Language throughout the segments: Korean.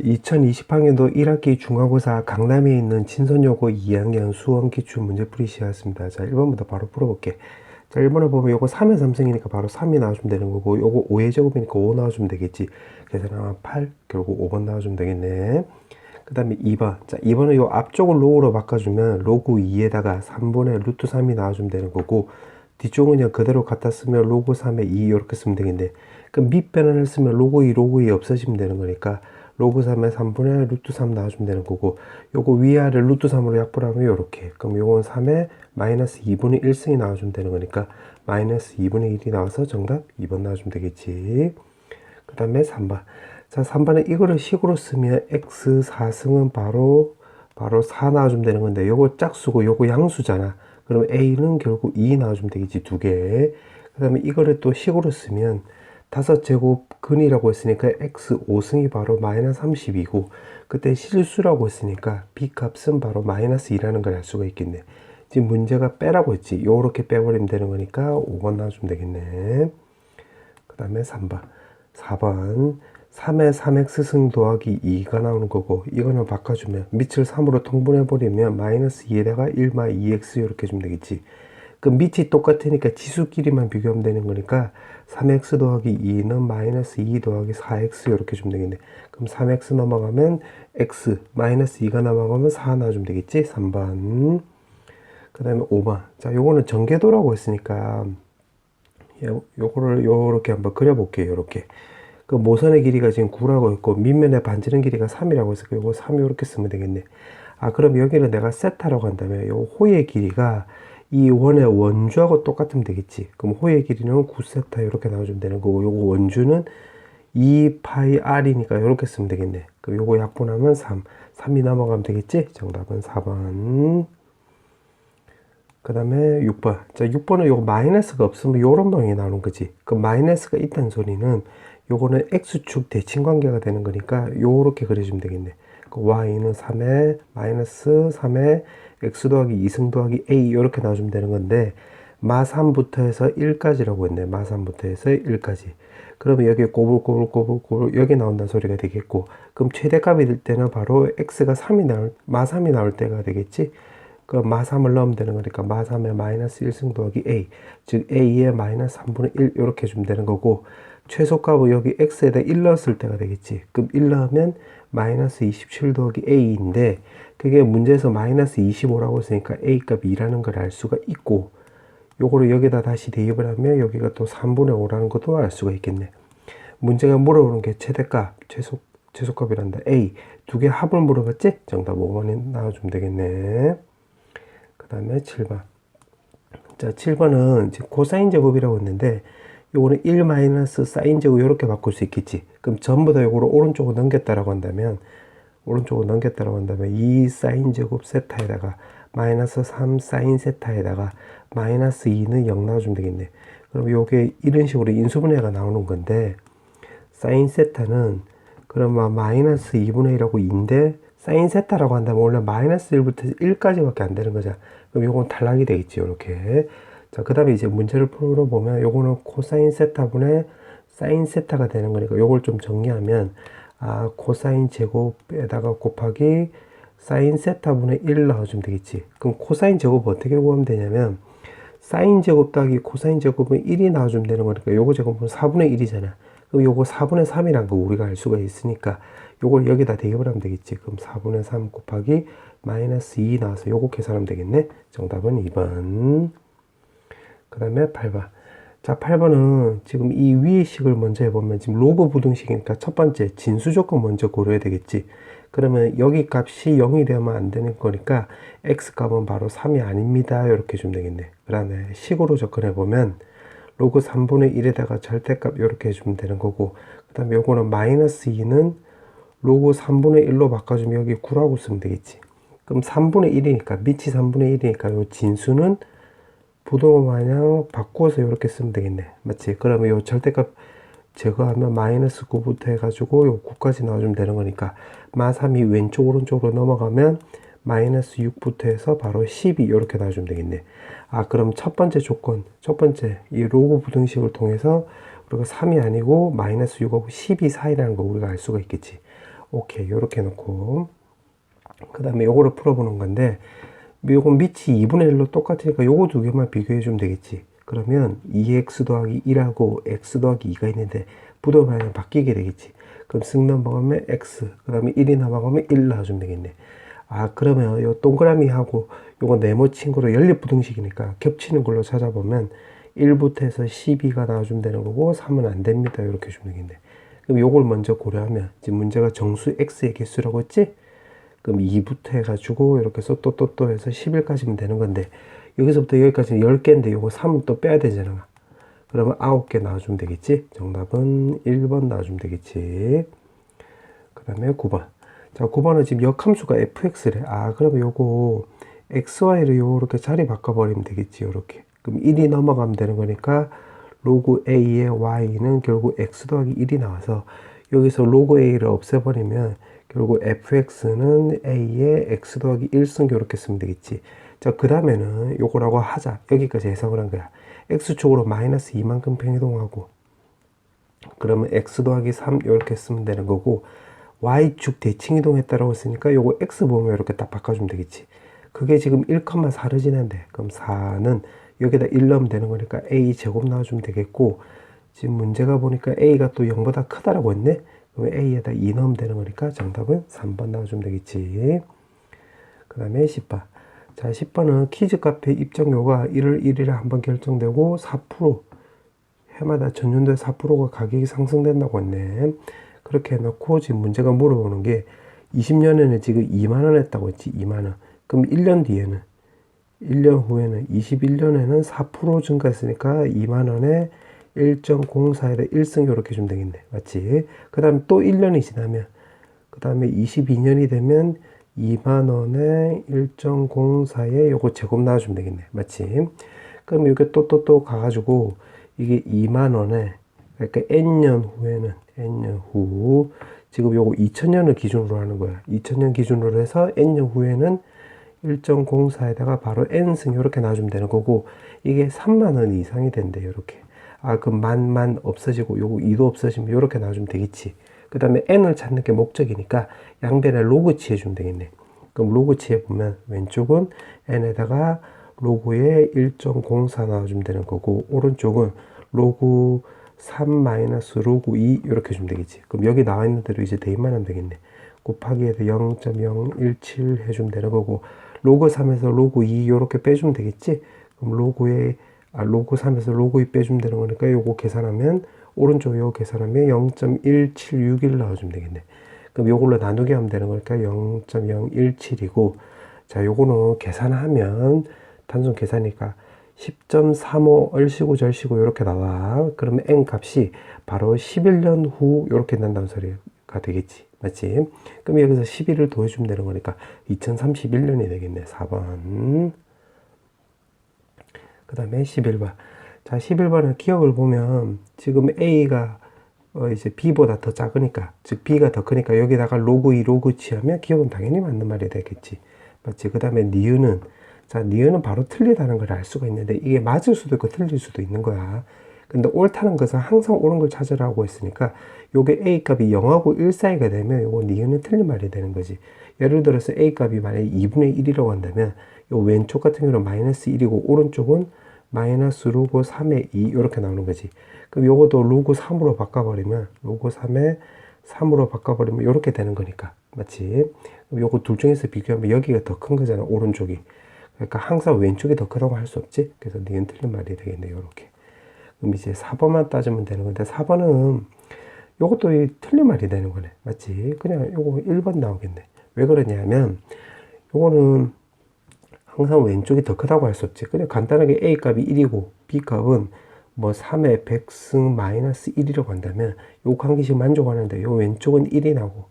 2020학년도 1학기 중간고사 강남에 있는 진선여고 2학년 수원 기출문제풀이 시간입니다. 자, 1번부터 바로 풀어볼게. 자, 1번을 보면 요거 3의 3승이니까 바로 3이 나와주면 되는 거고, 요거 5의 제곱이니까 5 나와주면 되겠지. 계산하면 8, 결국 5번 나와주면 되겠네. 그 다음에 2번. 자, 2번은 요 앞쪽을 로그로 바꿔주면 로그 2에다가 3분의 루트 3이 나와주면 되는 거고, 뒤쪽은 그냥 그대로 갖다 쓰면 로그 3에 2 이렇게 쓰면 되겠네. 그럼 밑변환을 쓰면 로그 2, 로그 2 없어지면 되는 거니까 로그 3에 3분의 루트 3 나와주면 되는 거고, 요거 위아래 루트 3으로 약분하면 요렇게. 그럼 요건 3에 마이너스 2분의 1승이 나와주면 되는 거니까 마이너스 2분의 1이 나와서 정답 2번 나와주면 되겠지. 그 다음에 3번. 자, 3번에 이거를 식으로 쓰면 x 4승은 바로 4 나와주면 되는 건데, 요거 짝수고 요거 양수잖아. 그럼 a는 결국 2 나와주면 되겠지, 두 개. 그 다음에 이거를 또 식으로 쓰면 5제곱 근이라고 했으니까 x 5승이 바로 마이너스 30이고, 그때 실수라고 했으니까 b 값은 바로 마이너스 2라는 걸 알 수가 있겠네. 지금 문제가 빼라고 했지. 요렇게 빼버리면 되는 거니까 5번 나와주면 되겠네. 그 다음에 3번. 4번. 3의 3x승 더하기 2가 나오는 거고, 이거는 바꿔주면 밑을 3으로 통분해버리면 마이너스 2에다가 1마 2x 이렇게 해주면 되겠지. 그 밑이 똑같으니까 지수끼리만 비교하면 되는 거니까 3x 더하기 2는 마이너스 2 더하기 4x 이렇게 주면 되겠네. 그럼 3x 넘어가면 x 마이너스 2가 넘어가면 4 나와주면 되겠지. 3번. 그 다음에 5번. 자, 요거는 전개도라고 했으니까 요거를 요렇게 한번 그려볼게요. 요렇게. 그 모선의 길이가 지금 9라고 했고 밑면에 반지름 길이가 3이라고 해서 요거 3 이렇게 쓰면 되겠네. 아, 그럼 여기는 내가 세타라고 한다면 요 호의 길이가 이 원의 원주하고 똑같으면 되겠지. 그럼 호의 길이는 9세타 이렇게 나와주면 되는 거고, 요거 원주는 2파이 r이니까 이렇게 쓰면 되겠네. 그럼 요거 약분하면 3이 넘어가면 되겠지. 정답은 4번. 그 다음에 6번. 자, 6번은 요거 마이너스가 없으면 요런 방향이 나오는 거지. 그 마이너스가 있다는 소리는 요거는 x축 대칭관계가 되는 거니까 요렇게 그려주면 되겠네. 그 y는 3에 마이너스 3에 x 더하기 2승 더하기 a 이렇게 나와주면 되는 건데, 마3부터 해서 1까지라고 했네. 마3부터 해서 1까지. 그러면 여기 꼬불꼬불꼬불꼬불 여기 나온다는 소리가 되겠고, 그럼 최대값이 될 때는 바로 x가 마3이 나올 때가 되겠지. 그럼 마3을 넣으면 되는 거니까 마3에 마이너스 1승 더하기 a, 즉 a에 마이너스 3분의 1 이렇게 해주면 되는 거고, 최소값을 여기 x에다 1 넣었을 때가 되겠지. 그럼 1 넣으면 마이너스 27 더하기 a인데, 그게 문제에서 마이너스 25라고 했으니까 a 값이 2라는 걸 알 수가 있고, 요거를 여기다 다시 대입을 하면 여기가 또 3분의 5라는 것도 알 수가 있겠네. 문제가 물어보는 게 최대값, 최소값이란다. a 두 개 합을 물어봤지? 정답 5번이 나와주면 되겠네. 그 다음에 7번. 자, 7번은 지금 코사인 제곱이라고 했는데, 요거는 1 마이너스 사인 제곱 이렇게 바꿀 수 있겠지. 그럼 전부 다 요거를 오른쪽으로 넘겼다라고 한다면 2 사인 제곱 세타에다가 마이너스 3 사인 세타에다가 마이너스 2는 0 나와주면 되겠네. 그럼 요게 이런 식으로 인수분해가 나오는 건데, 사인 세타는 그러면 마이너스 2분의 1하고 2인데, 사인 세타라고 한다면 원래 마이너스 1부터 1까지밖에 안 되는 거잖아. 그럼 요건 탈락이 되겠지. 요렇게. 자, 그 다음에 이제 문제를 풀어보면 요거는 코사인 세타분의 사인 세타가 되는 거니까 요걸 좀 정리하면, 아, 코사인 제곱에다가 곱하기 사인 세타분의 1 넣어주면 되겠지. 그럼 코사인 제곱 어떻게 구하면 되냐면, 사인 제곱 더하기 코사인 제곱은 1이 나와주면 되는 거니까 요거 제곱은 4분의 1이잖아. 그럼 요거 4분의 3이란 거 우리가 알 수가 있으니까 요걸 여기다 대입을 하면 되겠지. 그럼 4분의 3 곱하기 마이너스 2 나와서 요거 계산하면 되겠네. 정답은 2번. 그 다음에 8번. 자, 8번은 지금 이 위의 식을 먼저 해보면 지금 로그 부등식이니까 첫 번째 진수 조건 먼저 고려해야 되겠지. 그러면 여기 값이 0이 되면 안 되는 거니까 x 값은 바로 3이 아닙니다. 이렇게 주면 되겠네. 그 다음에 식으로 접근해보면 로그 3분의 1에다가 절대값 이렇게 해주면 되는 거고, 그 다음에 요거는 마이너스 2는 로그 3분의 1로 바꿔주면 여기 9라고 쓰면 되겠지. 그럼 3분의 1이니까 밑이 3분의 1이니까 요 진수는 부동호 마냥 바꾸어서 이렇게 쓰면 되겠네. 맞지? 그러면 요 절대값 제거하면 마이너스 9부터 해가지고 요 9까지 나와주면 되는 거니까 마3이 왼쪽 오른쪽으로 넘어가면 마이너스 6부터 해서 바로 12 이렇게 나와주면 되겠네. 아, 그럼 첫 번째 조건, 첫 번째 이 로그 부등식을 통해서 우리가 3이 아니고 마이너스 6하고 12 사이라는 거 우리가 알 수가 있겠지. 오케이. 요렇게 놓고. 그 다음에 요거를 풀어보는 건데, 요거 밑이 2분의 1로 똑같으니까 요거 두 개만 비교해 주면 되겠지. 그러면 2x 더하기 1하고 x 더하기 2가 있는데 부동반이 바뀌게 되겠지. 그럼 승 넘어가면 x, 그 다음에 1이 넘어가면 1 넣어주면 되겠네. 아, 그러면 요 동그라미하고 요거 네모 친구로 연립부등식이니까 겹치는 걸로 찾아보면 1부터 해서 12가 나와주면 되는 거고 3은 안 됩니다. 이렇게 주면 되겠네. 그럼 요걸 먼저 고려하면 지금 문제가 정수 x의 개수라고 했지? 그럼 2부터 해가지고 이렇게 해서 또 해서 11까지면 되는 건데 여기서부터 여기까지는 10개인데 요거 3은 또 빼야 되잖아. 그러면 9개 나와주면 되겠지? 정답은 1번 나와주면 되겠지. 그 다음에 9번. 자, 9번은 지금 역함수가 fx래. 아, 그러면 요거 xy를 요렇게 자리 바꿔버리면 되겠지. 요렇게. 그럼 1이 넘어가면 되는 거니까 로그 a의 y는 결국 x 더하기 1이 나와서 여기서 로그 a를 없애버리면 결국 fx는 a의 x 더하기 1승 이렇게 쓰면 되겠지. 자, 그 다음에는 요거라고 하자. 여기까지 해석을 한 거야. x축으로 마이너스 2만큼 평이동하고 그러면 x 더하기 3 이렇게 쓰면 되는 거고 y축 대칭 이동했다라고 했으니까 요거 x 보면 이렇게 딱 바꿔주면 되겠지. 그게 지금 1,4를 지난데 그럼 4는 여기다 1 넣으면 되는 거니까 a 제곱 나와주면 되겠고 지금 문제가 보니까 a가 또 0보다 크다라고 했네. 그럼 a에다 2 넣으면 되는 거니까 정답은 3번 나와주면 되겠지. 그 다음에 10번. 자, 10번은 키즈 카페 입장료가 1월 1일에 한번 결정되고 4% 해마다 전년도에 4%가 가격이 상승된다고 했네. 그렇게 해놓고 지금 문제가 물어보는 게 20년에는 지금 2만원 했다고 했지. 2만원. 그럼 1년 뒤에는 1년 후에는 21년에는 4% 증가했으니까 2만원에 1.04에다 1승 이렇게 주면 되겠네. 맞지? 그 다음에 또 1년이 지나면 그 다음에 22년이 되면 2만원에 1.04에 요거 제곱 나와주면 되겠네. 맞지? 그럼 이게 또 가가지고 이게 2만원에 그러니까 n년 후에는 n년 후 지금 요거 2000년을 기준으로 하는 거야. 2000년 기준으로 해서 n년 후에는 1.04에다가 바로 n승 이렇게 나와주면 되는 거고 이게 3만원 이상이 된대. 이렇게. 아, 그럼 만 없어지고 요거 2도 없어지면 이렇게 나와주면 되겠지. 그 다음에 n을 찾는 게 목적이니까 양변에 로그 취해주면 되겠네. 그럼 로그 취해보면 왼쪽은 n에다가 로그에 1.04 나와주면 되는 거고 오른쪽은 로그 3 마이너스 로그 2 이렇게 주면 되겠지. 그럼 여기 나와 있는 대로 이제 대입만 하면 되겠네. 곱하기에도 0.017 해주면 되는 거고 로그 3에서 로그 2 이렇게 빼주면 되겠지. 그럼 로그 3에서 로그 2 빼주면 되는 거니까 요거 계산하면 오른쪽 요거 계산하면 0.1761 나와주면 되겠네. 그럼 요걸로 나누게 하면 되는 거니까 0.017이고 자, 요거는 계산하면 단순 계산이니까 10.35 얼씨구 절씨구 이렇게 나와. 그러면 n 값이 바로 11년 후 이렇게 난다는 소리가 되겠지. 맞지? 그럼 여기서 11을 더해주면 되는 거니까 2031년이 되겠네. 4번. 그 다음에 11번. 자, 11번은 기억을 보면 지금 A가 이제 B보다 더 작으니까, 즉 B가 더 크니까 여기다가 로그 2, 로그 취하면 기억은 당연히 맞는 말이 되겠지. 맞지? 그 다음에 니은은, 자, 니은은 바로 틀리다는 걸 알 수가 있는데 이게 맞을 수도 있고 틀릴 수도 있는 거야. 근데 옳다는 것은 항상 옳은 걸 찾으라고 했으니까 요게 A 값이 0하고 1 사이가 되면 요거 니은은 틀린 말이 되는 거지. 예를 들어서 A 값이 만약에 2분의 1이라고 한다면 요 왼쪽 같은 경우는 마이너스 1이고 오른쪽은 마이너스 로그 3의 2 이렇게 나오는 거지. 그럼 요것도 로그 3으로 바꿔버리면 로그 3의 3으로 바꿔버리면 이렇게 되는 거니까. 맞지? 그럼 요거 둘 중에서 비교하면 여기가 더 큰 거잖아. 오른쪽이. 그러니까 항상 왼쪽이 더 크다고 할 수 없지. 그래서 니은 틀린 말이 되겠네. 요렇게. 그럼 이제 4번만 따지면 되는 건데 4번은 요것도 틀린 말이 되는 거네. 맞지? 그냥 요거 1번 나오겠네. 왜 그러냐면 요거는 항상 왼쪽이 더 크다고 할 수 없지. 그냥 간단하게 A 값이 1이고 B 값은 뭐 3의 100승 마이너스 1이라고 한다면 요 관계식 만족하는데 요 왼쪽은 1이 나오고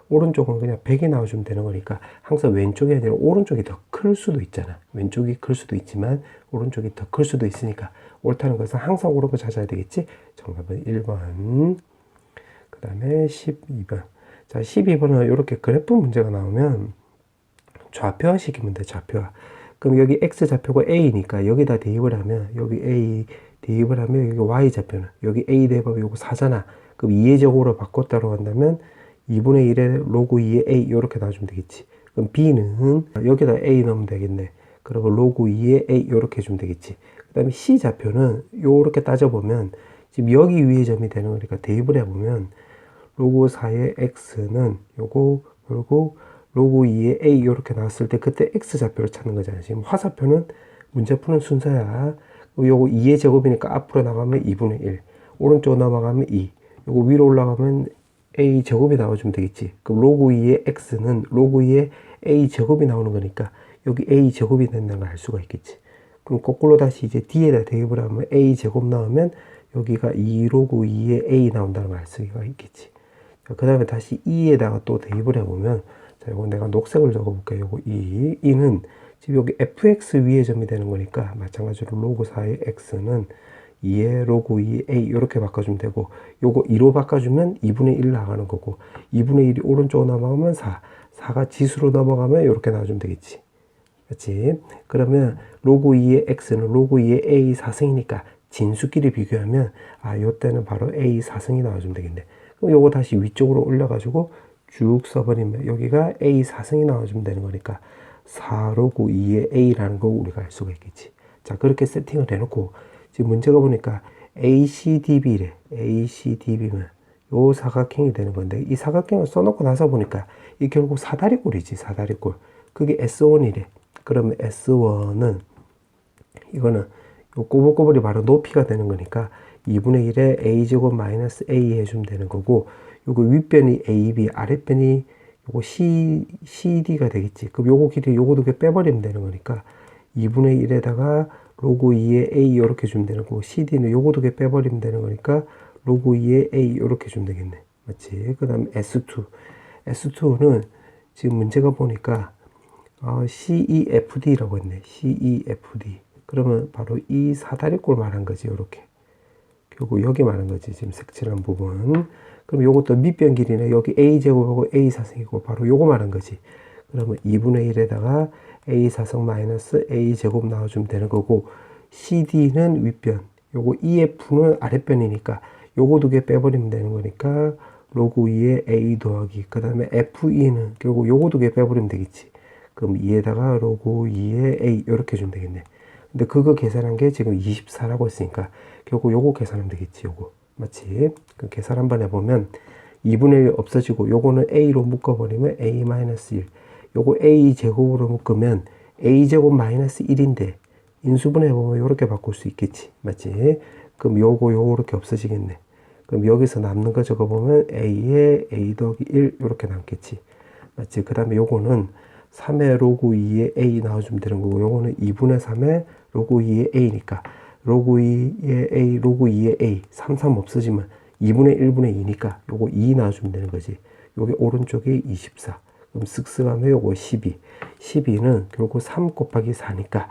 오른쪽은 그냥 100이 나와주면 되는 거니까 항상 왼쪽이 아니라 오른쪽이 더 클 수도 있잖아. 왼쪽이 클 수도 있지만 오른쪽이 더 클 수도 있으니까 옳다는 것은 항상 옳은 거 찾아야 되겠지. 정답은 1번. 그 다음에 12번. 자, 12번은 이렇게 그래프 문제가 나오면 좌표화 시키면 돼. 좌표화. 그럼 여기 X좌표가 A니까 여기다 대입을 하면 여기 A 대입을 하면 여기 Y좌표는 여기 A 대입하면 요거 4잖아. 그럼 2의 제곱으로 바꿨다고 한다면 2분의 1에 로그 2의 a 이렇게 나와주면 되겠지. 그럼 b는 여기다 a 넣으면 되겠네. 그리고 로그 2의 a 이렇게 해주면 되겠지. 그 다음에 c 좌표는 요렇게 따져보면 지금 여기 위의 점이 되는 거니까 대입을 해보면 로그 4의 x는 요거 그리고 로그 2의 a 이렇게 나왔을 때 그때 x 좌표를 찾는 거잖아. 지금 화살표는 문제 푸는 순서야. 요거 2의 제곱이니까 앞으로 나가면 2분의 1, 오른쪽 넘어가면 2, 요거 위로 올라가면 a 제곱이 나와주면 되겠지. 그럼 로그 2의 x는 로그 2의 a 제곱이 나오는 거니까 여기 a 제곱이 된다는 걸 알 수가 있겠지. 그럼 거꾸로 다시 이제 d에다 대입을 하면 a 제곱 나오면 여기가 2 로그 2의 a 나온다는 걸 알 수가 있겠지. 그 다음에 다시 2에다가 또 대입을 해보면, 자, 이거 내가 녹색을 적어볼게요. 요거 2는 지금 여기 fx 위의 점이 되는 거니까 마찬가지로 로그 4의 x는 2의 로그 2의 a 이렇게 바꿔주면 되고, 요거 2로 바꿔주면 2분의 1 나가는 거고, 2분의 1이 오른쪽으로 넘어가면 4가 지수로 넘어가면 이렇게 나와주면 되겠지. 그렇지? 그러면 로그 2의 x는 로그 2의 a 4승이니까 진수끼리 비교하면 요때는 바로 a 4승이 나와주면 되겠네. 그럼 요거 다시 위쪽으로 올려가지고 쭉 써버리면 여기가 a 4승이 나와주면 되는 거니까 4 로그 2의 a라는 거 우리가 알 수가 있겠지. 자, 그렇게 세팅을 해놓고 지금 문제가 보니까 ACDB래. ACDB면 요 사각형이 되는 건데, 이 사각형을 써놓고 나서 보니까 이 결국 사다리꼴이지. 사다리꼴. 그게 S1이래. 그러면 S1은 이거는 요 꼬불꼬불이 바로 높이가 되는 거니까 2분의 1에 a제곱 마이너스 a 해주면 되는 거고, 요거 윗변이 ab, 아랫변이 요거 cd가 되겠지. 그럼 요거 길이 요거 두 개 빼버리면 되는 거니까 2분의 1에다가 로그 2의 a 이렇게 주면 되는 거고, cd는 요거 두 개 빼버리면 되는 거니까 로그 2의 a 이렇게 주면 되겠네. 맞지? 그 다음에 S2는 지금 문제가 보니까 CEFD라고 했네. CEFD. 그러면 바로 이 사다리꼴 말한 거지. 요렇게. 결국 여기 말한 거지. 지금 색칠한 부분. 그럼 요것도 밑변 길이네. 여기 a제곱하고 a4승이고 바로 요거 말한 거지. 그러면 2분의 1에다가 a4승 마이너스 a제곱 나와주면 되는 거고, cd는 윗변, 요거 ef는 아랫변이니까 요거 두 개 빼버리면 되는 거니까 로그 2의 a 더하기, 그 다음에 fe는 결국 요거 두 개 빼버리면 되겠지. 그럼 2에다가 로그 2의 a 이렇게 주면 되겠네. 근데 그거 계산한 게 지금 24라고 했으니까 결국 요거 계산하면 되겠지. 요거 맞지? 그 계산 한번 해보면 2분의 1 없어지고 요거는 a로 묶어버리면 a-1, 요거 a 제곱으로 묶으면 a 제곱 마이너스 1인데 인수분해 보면 요렇게 바꿀 수 있겠지. 맞지? 그럼 요렇게 없어지겠네. 그럼 여기서 남는 거 적어보면 a에 a 더하기 1 요렇게 남겠지. 맞지? 그 다음에 요거는 3의 로그 2의 a 나와주면 되는 거고, 요거는 2분의 3의 로그 2의 a니까 로그 2의 a, 로그 2의 a, 3 없어지면 2분의 1분의 2니까 요거 2 나와주면 되는 거지. 요게 오른쪽에 24. 그럼 쓱쓱하면 요거 12. 12는 결국 3 곱하기 4니까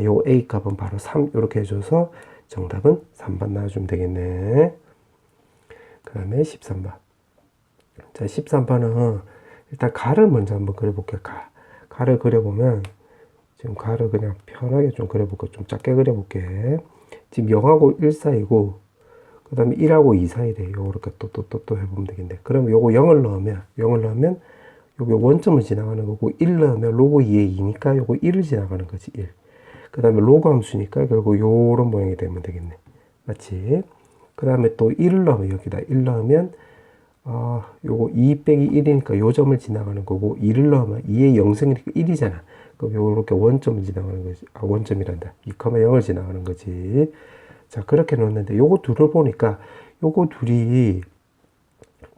요 a 값은 바로 3 이렇게 해줘서 정답은 3번 나와주면 되겠네. 그 다음에 13번. 자, 13번은 일단 가를 먼저 한번 그려볼게요. 가를 그려보면, 지금 가를 그냥 편하게 좀 그려볼게요. 좀 작게 그려볼게. 지금 0하고 1 사이고, 그 다음에 1하고 2 사이래. 요렇게 또 해보면 되겠네. 그러면 요거 0을 넣으면, 요게 원점을 지나가는 거고, 1 넣으면 로그 2의 2니까 요거 1을 지나가는 거지, 1. 그 다음에 로그 함수니까 결국 요런 모양이 되면 되겠네. 맞지? 그 다음에 또 1을 넣으면 여기다 1 넣으면, 요거 2 빼기 1이니까 요 점을 지나가는 거고, 2를 넣으면 2의 0승이니까 1이잖아. 그럼 요렇게 원점을 지나가는 거지. 원점이란다. 2,0을 지나가는 거지. 자, 그렇게 넣었는데 요거 둘을 보니까 요거 둘이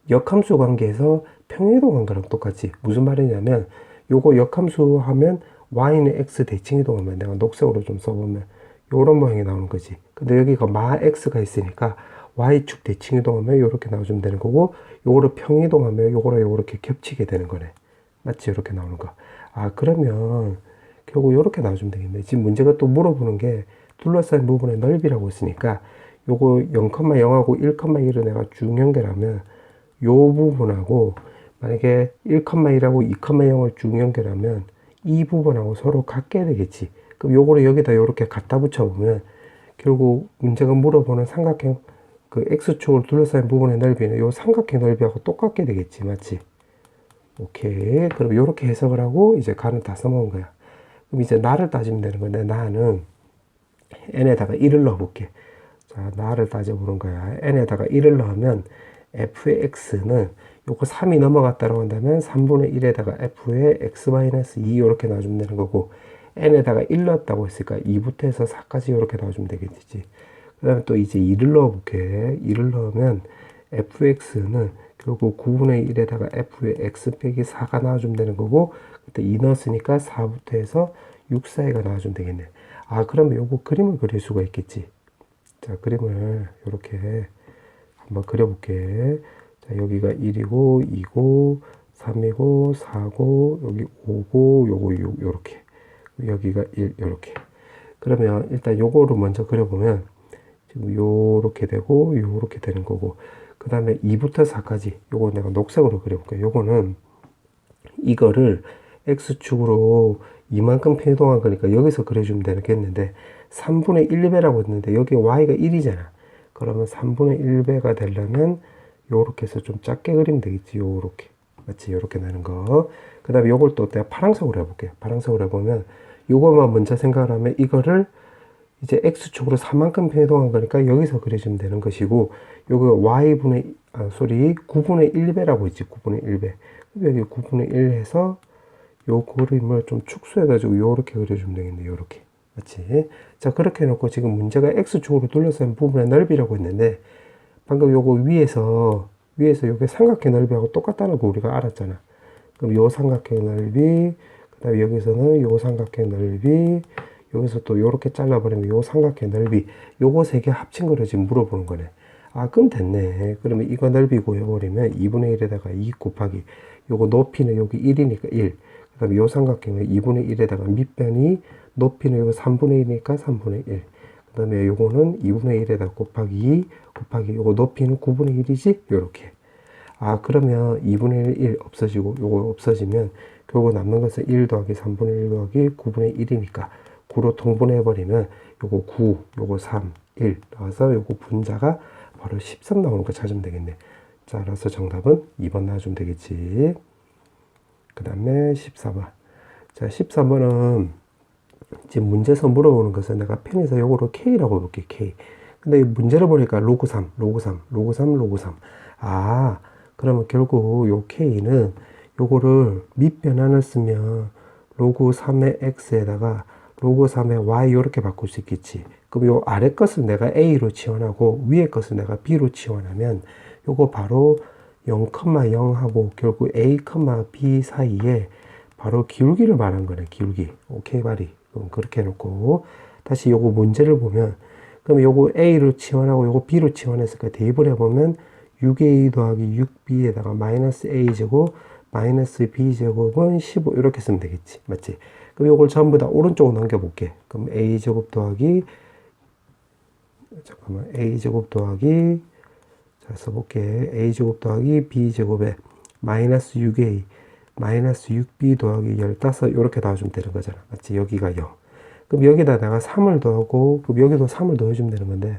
역함수 관계에서 평행이동 관계랑 똑같지. 무슨 말이냐면 요거 역함수 하면 y는 x 대칭이동하면, 내가 녹색으로 좀 써보면 요런 모양이 나오는 거지. 근데 여기가 마 x가 있으니까 y축 대칭이동하면 요렇게 나와주면 되는 거고, 요거를 평이동하면 요거랑 요렇게 겹치게 되는 거네. 맞지? 이렇게 나오는 거. 그러면 결국 요렇게 나와주면 되겠네. 지금 문제가 또 물어보는 게 둘러싸인 부분의 넓이라고 했으니까 요거 0,0하고 1,1을 내가 쭉 연결하면 요 부분하고, 만약에 1,1하고 2,0을 쭉 연결하면 이 부분하고 서로 같게 되겠지. 그럼 요거를 여기다 요렇게 갖다 붙여보면 결국 문제가 물어보는 삼각형 그 X축으로 둘러싸인 부분의 넓이는 요 삼각형 넓이하고 똑같게 되겠지. 맞지? 오케이. 그럼 이렇게 해석을 하고 이제 가는 다 써먹은 거야. 그럼 이제 나를 따지면 되는 건데 나는 n에다가 1을 넣어볼게. 자, 나를 따져보는 거야. n에다가 1을 넣으면 f의 x는 요거 3이 넘어갔다고 한다면 3분의 1에다가 f의 x-2 이렇게 놔주면 되는 거고 n에다가 1 넣었다고 했으니까 2부터 해서 4까지 이렇게 놔주면 되겠지. 그 다음에 또 이제 2를 넣어볼게. 2를 넣으면 fx는 결국 9분의 1에다가 f의 x 빼기 4가 나와주면 되는 거고 그때 2 넣었으니까 4부터 해서 6 사이가 나와주면 되겠네. 아, 그러면 요거 그림을 그릴 수가 있겠지. 자, 그림을 이렇게 한번 그려볼게. 자, 여기가 1이고 2고 3이고 4고 여기 5고 요거 6 요렇게 여기가 1 요렇게. 그러면 일단 요거를 먼저 그려보면 지금 요렇게 되고 요렇게 되는 거고 그 다음에 2부터 4까지 요거 내가 녹색으로 그려볼게요. 요거는 이거를 x축으로 이만큼 이동한 거니까 여기서 그려주면 되겠는데 3분의 1배라고 했는데 여기 y가 1이잖아. 그러면 3분의 1배가 되려면 요렇게 해서 좀 작게 그리면 되겠지. 요렇게. 맞지? 요렇게 되는 거. 그 다음에 요걸 또 내가 파란색으로 해볼게. 파란색으로 해보면 요거만 먼저 생각을 하면 이거를 이제 x축으로 3만큼 이동한 거니까 여기서 그려주면 되는 것이고 요거 y분의 9분의 1배라고 했지. 9분의 1배. 여기 9분의 1 해서 요 그림을 좀 축소해가지고 요렇게 그려주면 되겠네. 요렇게. 맞지? 자, 그렇게 해놓고 지금 문제가 x축으로 둘러싼 부분의 넓이라고 했는데 방금 요거 위에서 요게 삼각형 넓이하고 똑같다는 거 우리가 알았잖아. 그럼 요 삼각형 넓이, 그 다음에 여기서는 요 삼각형 넓이, 여기서 또 요렇게 잘라버리면 요 삼각형 넓이, 요거 세 개 합친 거를 지금 물어보는 거네. 아, 그럼 됐네. 그러면 이거 넓이 구해버리면 2분의 1에다가 2 곱하기, 요거 높이는 여기 1이니까 1. 그 다음에 요 삼각형은 2분의 1에다가 밑변이 높이는 요거 3분의 1이니까 3분의 1. 그 다음에 요거는 2분의 1에다 곱하기 2 곱하기 요거 높이는 9분의 1이지? 요렇게. 아, 그러면 2분의 1 없어지고 요거 없어지면 요거 남는 것은 1 더하기 3분의 1 더하기 9분의 1이니까 9로 통분해버리면 요거 9, 요거 3, 1 나와서 요거 분자가 바로 13 나오는 거 찾으면 되겠네. 자, 알아서 정답은 2번 나와주면 되겠지. 그 다음에 14번. 자, 14번은 지금 문제에서 물어보는 것은 내가 펜에서 요거를 K라고 볼게, K. 근데 이 문제를 보니까 로그 3, 로그 3, 로그 3, 로그 3. 아, 그러면 결국 요 K는 요거를 밑변환을 쓰면 로그 3의 X에다가 로그 3의 Y 이렇게 바꿀 수 있겠지. 그럼 요 아래 것을 내가 A로 지원하고 위에 것을 내가 B로 지원하면 요거 바로 0,0하고 결국 A, B 사이에 바로 기울기를 말한 거네. 기울기. 오케이, 바리. 그렇게 해놓고 다시 요거 문제를 보면 그럼 요거 A로 치환하고 요거 B로 치환했으니까 대입을 해보면 6A 더하기 6B에다가 마이너스 A제곱 마이너스 B제곱은 15 이렇게 쓰면 되겠지. 맞지? 그럼 요걸 전부 다 오른쪽으로 넘겨볼게. 그럼 A제곱 더하기 A제곱 더하기 자, 써볼게. A제곱 더하기 B제곱에 마이너스 6A 마이너스 6B 더하기 15 이렇게 나와주면 되는 거잖아. 맞지? 여기가 0. 그럼 여기다 내가 3을 더하고 그럼 여기도 3을 더해주면 되는 건데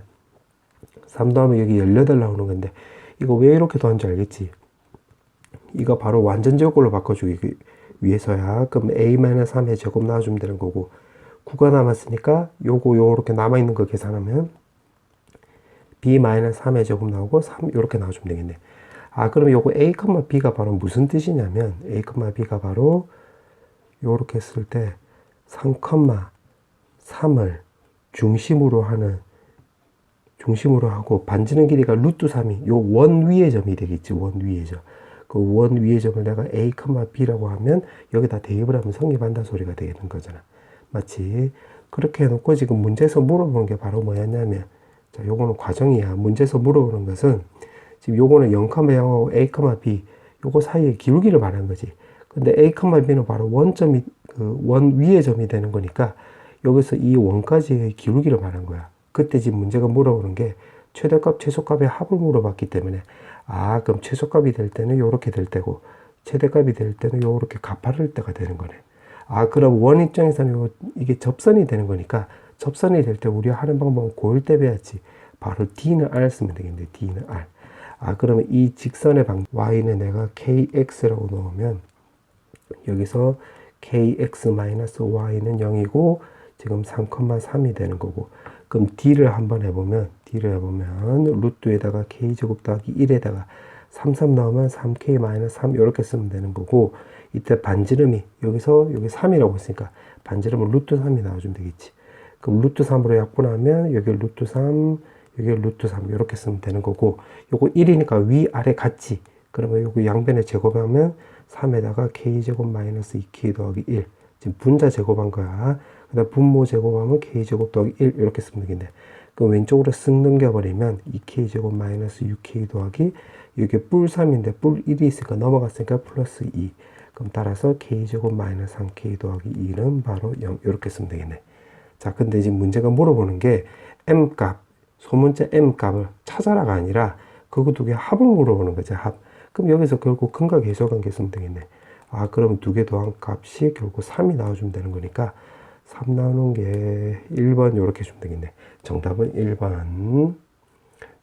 3 더하면 여기 18 나오는 건데 이거 왜 이렇게 더한지 알겠지? 이거 바로 완전 제곱꼴로 바꿔주기 위해서야. 그럼 A-3의 제곱 나와주면 되는 거고 9가 남았으니까 요거 요렇게 남아있는 거 계산하면 B-3의 제곱 나오고 3 요렇게 나와주면 되겠네. 아, 그럼 요거 A, B가 바로 무슨 뜻이냐면 A, B가 바로 요렇게 했을 때 3,3을 중심으로 하고 반지름 길이가 루트 3이 요 원 위의 점이 되겠지. 원 위의 점. 그 원 위의 점을 내가 A, B라고 하면 여기다 대입을 하면 성립한다 소리가 되는 거잖아. 맞지? 그렇게 해놓고 지금 문제에서 물어보는 게 바로 뭐였냐면 자, 요거는 과정이야. 문제에서 물어보는 것은 지금 요거는 0,0하고 A, B 요거 사이에 기울기를 말하는 거지. 근데 A, B는 바로 원점이 원 위의 점이 되는 거니까 여기서 이 원까지의 기울기를 말한 거야. 그때 지금 문제가 물어보는 게 최대값, 최소값의 합을 물어봤기 때문에 아, 그럼 최소값이 될 때는 요렇게 될 때고 최대값이 될 때는 요렇게 가파를 때가 되는 거네. 아, 그럼 원 입장에서는 이게 접선이 되는 거니까 접선이 될 때 우리가 하는 방법은 고일 대배야지. 바로 D는 R 쓰면 되겠네. D는 R. 그러면 이 직선의 y는 내가 kx라고 넣으면 여기서 kx-y는 0이고 지금 3,3이 되는 거고, 그럼 D를 한번 해보면 루트에다가 k제곱 더하기 1에다가 3 넣으면 3k-3 이렇게 쓰면 되는 거고, 이때 반지름이 여기 3이라고 했으니까 반지름은 루트 3이 나와주면 되겠지. 그럼 루트 3으로 약분하면 여기 루트 3, 여기 루트 3 이렇게 쓰면 되는 거고, 요거 1이니까 위아래 같지. 그러면 요거 양변에 제곱하면 3에다가 k제곱 마이너스 2k 더하기 1. 지금 분자 제곱한 거야. 그 다음 분모 제곱하면 k제곱 더하기 1 이렇게 쓰면 되겠네. 그럼 왼쪽으로 쓱 넘겨버리면 2k제곱 마이너스 6k 더하기, 이게 뿔 3인데 뿔 1이 있으니까 넘어갔으니까 플러스 2. 그럼 따라서 k제곱 마이너스 3k 더하기 2는 바로 0 이렇게 쓰면 되겠네. 자, 근데 지금 문제가 물어보는 게 m값, 소문자 m값을 찾아라가 아니라 그거 두 개 합을 물어보는 거죠. 합. 그럼 여기서 결국 근과 계수관계 쓰면 되겠네. 그럼 두 개 더한 값이 결국 3이 나와주면 되는 거니까 3 나오는 게 1번 이렇게 주면 되겠네. 정답은 1번.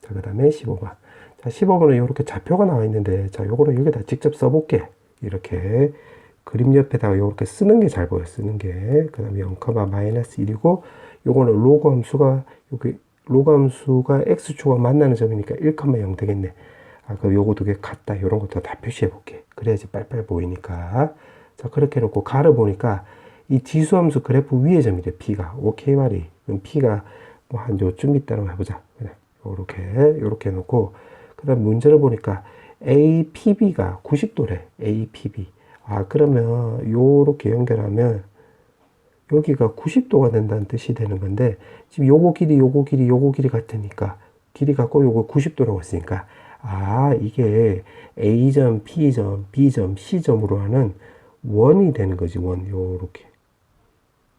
자, 그 다음에 15번. 자, 15번은 이렇게 좌표가 나와 있는데, 자, 요거를 여기다 직접 써볼게. 이렇게 그림 옆에다가 이렇게 쓰는 게 잘 보여. 쓰는 게. 그 다음에 0, 마이너스 1이고, 요거는 로그 함수가, 여기 로그 함수가 x축과 만나는 점이니까 1,0 되겠네. 그럼 요거 두 개 같다. 요런 것도 다 표시해 볼게. 그래야지 빨빨 보이니까. 자, 그렇게 해놓고 가를 보니까 이 지수함수 그래프 위의 점이래. P가. 오케이 말이. 그럼 P가 뭐 한 요쯤 있다고 해보자. 그냥 요렇게 해놓고, 그 다음 문제를 보니까 APB가 90도래. APB. 그러면 요렇게 연결하면 여기가 90도가 된다는 뜻이 되는 건데, 지금 요거 길이 같으니까 길이 갖고 요거 90도라고 했으니까, 이게 A점, P점, B점, C점으로 하는 원이 되는 거지. 원. 요렇게.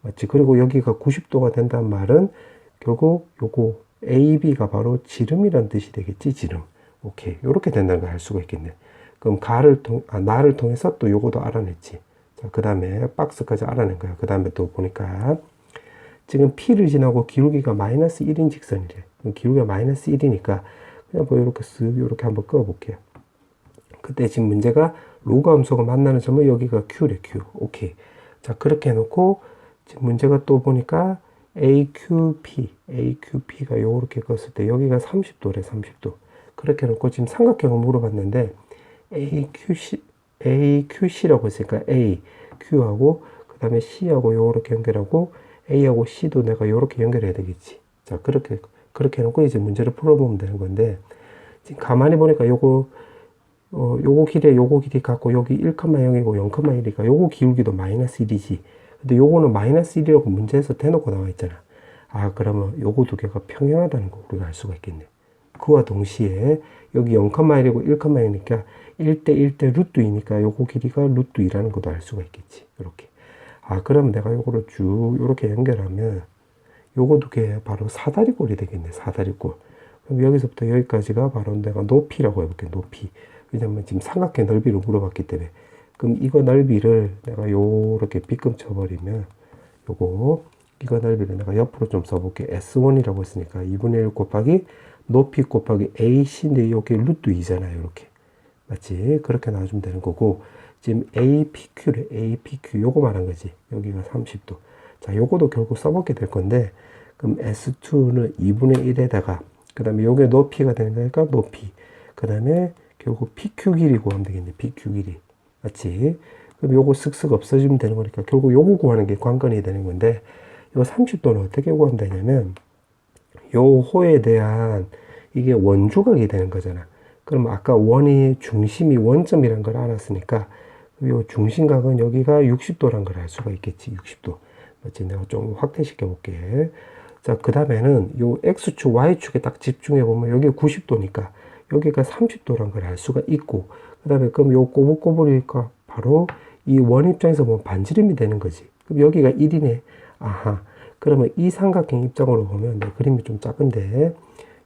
맞지? 그리고 여기가 90도가 된다는 말은 결국 요거 AB가 바로 지름이란 뜻이 되겠지. 지름. 오케이. 요렇게 된다는 걸 알 수가 있겠네. 그럼 나를 통해서 또 요거도 알아냈지. 자, 그 다음에 박스까지 알아낸 거야. 그 다음에 또 보니까 지금 P를 지나고 기울기가 마이너스 1인 직선이래. 기울기가 마이너스 1이니까 그냥 뭐 이렇게 이렇게 한번 그어볼게요. 그때 지금 문제가 로그 함수가 만나는 점은 여기가 Q래. Q. 오케이. 자, 그렇게 해놓고 지금 문제가 또 보니까 AQP가 요렇게 껐을 때 여기가 30도래. 30도. 그렇게 해놓고 지금 삼각형을 물어봤는데 AQC라고 했으니까 A, Q하고 그 다음에 C하고 요렇게 연결하고 A하고 C도 내가 요렇게 연결해야 되겠지. 자, 그렇게 해놓고 이제 문제를 풀어보면 되는 건데, 지금 가만히 보니까 요거 길이 갖고 여기 1,0이고 0,1이니까 요거 기울기도 마이너스 1이지. 근데 요거는 마이너스 1이라고 문제에서 대놓고 나와 있잖아. 그러면 요거 두 개가 평행하다는 거 우리가 알 수가 있겠네. 그와 동시에 여기 0,1이고 1,1이니까 1대 루트 2니까 요거 길이가 루트 2라는 것도 알 수가 있겠지. 이렇게. 그러면 내가 요거를 쭉 이렇게 연결하면 요거 두 개 바로 사다리꼴이 되겠네. 사다리꼴. 그럼 여기서부터 여기까지가 바로 내가 높이라고 해볼게. 높이. 왜냐면 지금 삼각형 넓이를 물어봤기 때문에. 그럼 이거 넓이를 내가 요렇게 빗금 쳐버리면 이거 넓이를 내가 옆으로 좀 써볼게. S1이라고 했으니까 2분의 1 곱하기 높이 곱하기 AC인데 여기 루트 2잖아요. 이렇게. 맞지? 그렇게 나와주면 되는 거고, 지금 APQ래. APQ. 요거 말한 거지. 여기가 30도. 자, 요거도 결국 써먹게 될 건데, 그럼 S2는 2분의 1에다가, 그 다음에 요게 높이가 되는 거니까 높이. 그 다음에 결국 PQ 길이 구하면 되겠네. PQ 길이. 맞지? 그럼 요거 쓱쓱 없어지면 되는 거니까 결국 요거 구하는 게 관건이 되는 건데, 요 30도는 어떻게 구하면 되냐면, 요 호에 대한 이게 원조각이 되는 거잖아. 그럼 아까 중심이 원점이란 걸 알았으니까 요 중심각은 여기가 60도란 걸 알 수가 있겠지. 60도. 맞지? 내가 좀 확대시켜 볼게. 자, 그 다음에는 요 X축, Y축에 딱 집중해 보면 여기 90도니까 여기가 30도란 걸 알 수가 있고, 그 다음에 그럼 요 꼬불꼬불이니까 바로 이 원 입장에서 보면 반지름이 되는 거지. 그럼 여기가 1이네. 그러면 이 삼각형 입장으로 보면 내 그림이 좀 작은데